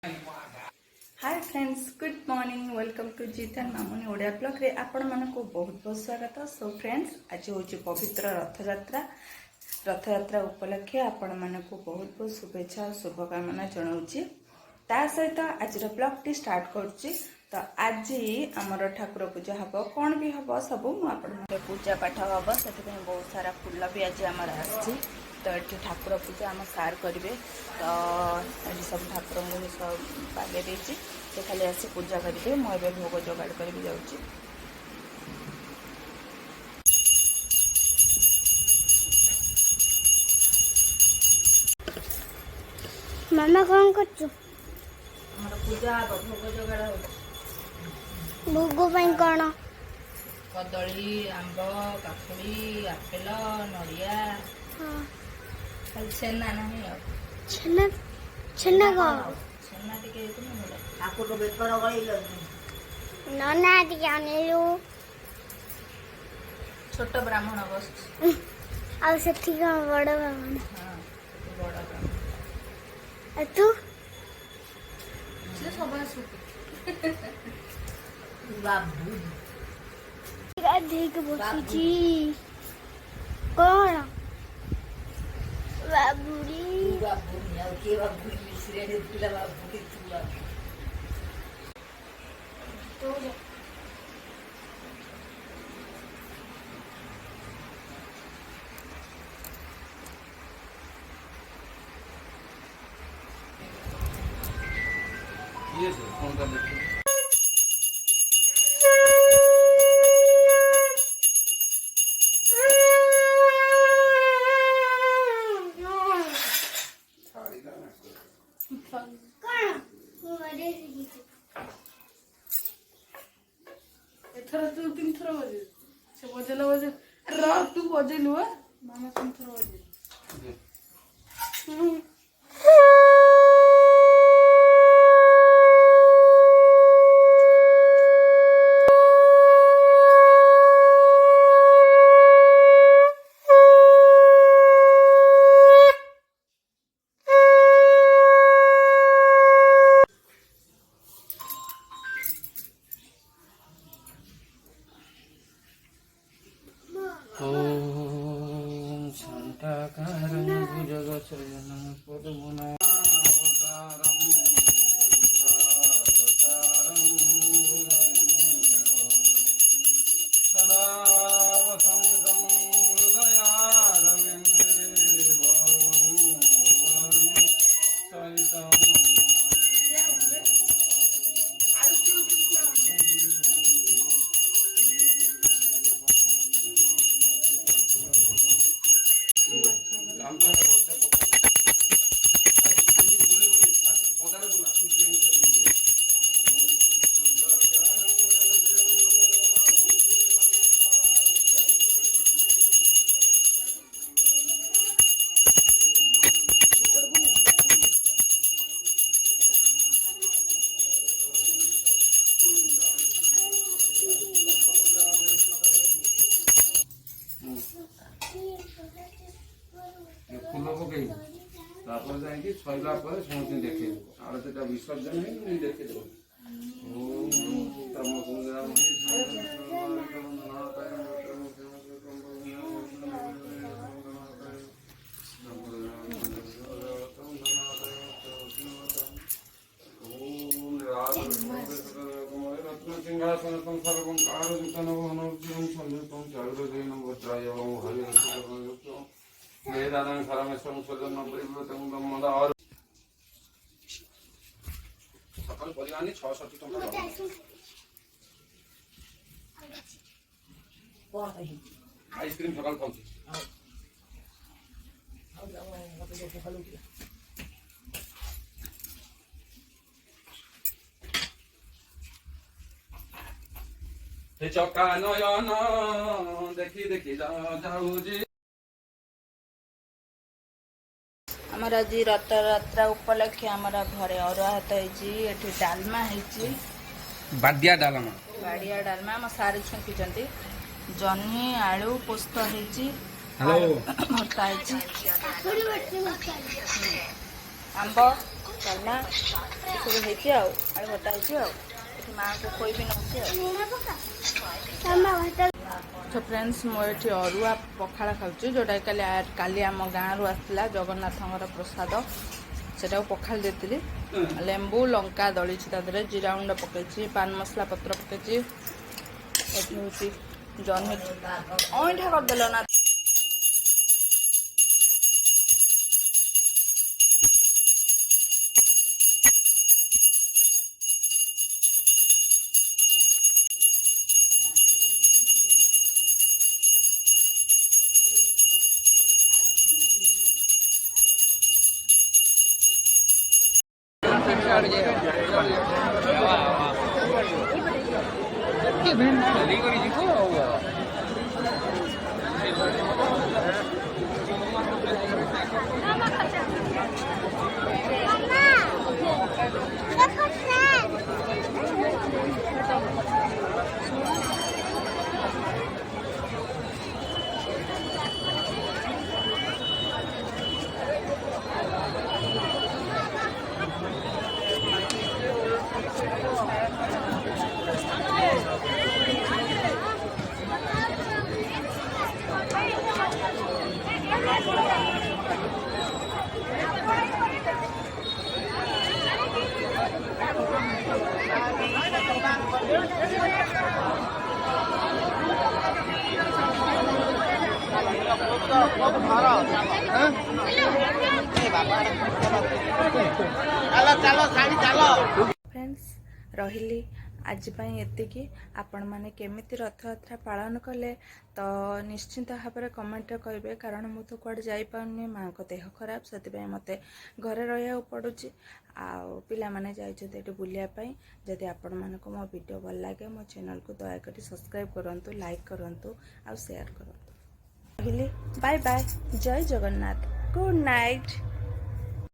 Hi friends good morning welcome to Jeetan Mamuni Odia blog रे आपण मानक बहुत बहुत स्वागत। सो फ्रेंड्स आज हूँ पवित्र रथयात्रा उपलक्षे आपण मानक बहुत बहुत शुभेच्छा और शुभकामना जनाऊँगी। ता सहित आज ब्लॉग टी स्टार्ट करुच्ची। तो आज आमर ठाकुर पूजा हम कौन भी हम सब मुझे पूजा पाठ हम से बहुत सारा फूल भी आज आम आसी। तो ये ठाकुर पूजा आम सार करेंगे। तो ये सब ठाकुर को सब बागे देती से खाली आसी पूजा करेंगे। मुझे भोग जोगाड़ कर जाऊँगी। मामा कौन कर पूजा भोग जोगाड़ हो भोग कौन कदली आंब काकुड़ी आपेल नड़िया छेना ना छेना छेना को छेना टिके आपको तो बेटर होगा ही नना टिके आनेलु छोट ब्राह्मण बस आ सेठी का बड़ ब्राह्मण। हां बड़ ब्राह्मण आ तू से सब आसु बाबू गाधी के बसीची कौन बाबूरी बाबू यार के बाबू मिश्रे ने तुला बाबू के तुला तो ये से फोन कर लेते एथर तू तीन थर बजे से बजेला बजे र तू बजेलु मामा तीन थर बजे ओम शांताकारं भुजगशयनं पद्मनाभवतारं सदा वसन्तं हृदयारविन्दे भवानि सरितं फूल पकई जाकि सैला समस्त देखे आरती विसर्जन है देखे देव सिंहासन सर्वं कारयुक्तं संयुक्तं चारुदयनं वज्राय हरियुक्तं वेदानं सरमेश्वरं स्वजनं परिव्रतं ब्रह्मदा और सकाल परिवानी 670 टका कौन है आइसक्रीम सकाल खाऊची हे चक्का नयन देखी देखी जाऊजी आमर आज रथयात्रा उपलक्षे आमर घरे अरुआ हाथ होती डालमा होती बाडिया डालमा बाड़िया डालमा आम सारे छुंकी जह्नी आलू पोस्त होती हेलो भर्ता थोड़ी बच्चे मत आंब ଡାଲମା ଏସବୁ ହେଇଛି ଆଉ ଆଳୁ ଭର୍ତ୍ତା ହେଇଛି ଆଉ ଏଠି ମାଆଙ୍କୁ ଖୋଇବି ନେଉଛି ଆଉ। ମାମା ଭାତ ତ ଫ୍ରେଣ୍ଡସ୍ ମୁଁ ଏଠି ଅରୁଆ ପଖାଳ ଖାଉଛି ଯେଉଁଟା କାଲି ଆମ ଗାଁରୁ ଆସିଥିଲା ଜଗନ୍ନାଥଙ୍କର ପ୍ରସାଦ ସେଟାକୁ ପଖାଳ ଦେଇଥିଲି। ଲେମ୍ବୁ ଲଙ୍କା ଦଳିଛି ତା ଦେହରେ ଜିରା ଗୁଣ୍ଡ ପକେଇଛି ପାନ ମସଲା ପତ୍ର ପକେଇଛି। ଏଠି ହେଉଛି ଜହ୍ନି ଅଇଁଠା କରିଦେଲ ନା। फ्रेंड्स रही आज एतिकी आपने केमिति रथयात्रा पालन कले तो निश्चिंत भाव में कमेंट करेंगे कारण मु तो कुआडे जाई पाउनी माँ को देह खराब से मते घरे रहा पड़ुची पिला माने जाइछे बुलियापाई। जदि आपण मानक मो वीडियो भल लगे मो चैनल को दयाकरी सब्सक्राइब करंतु लाइक करंतु आ शेयर करंतु। बाय बाय जय जगन्नाथ गुड नाइट।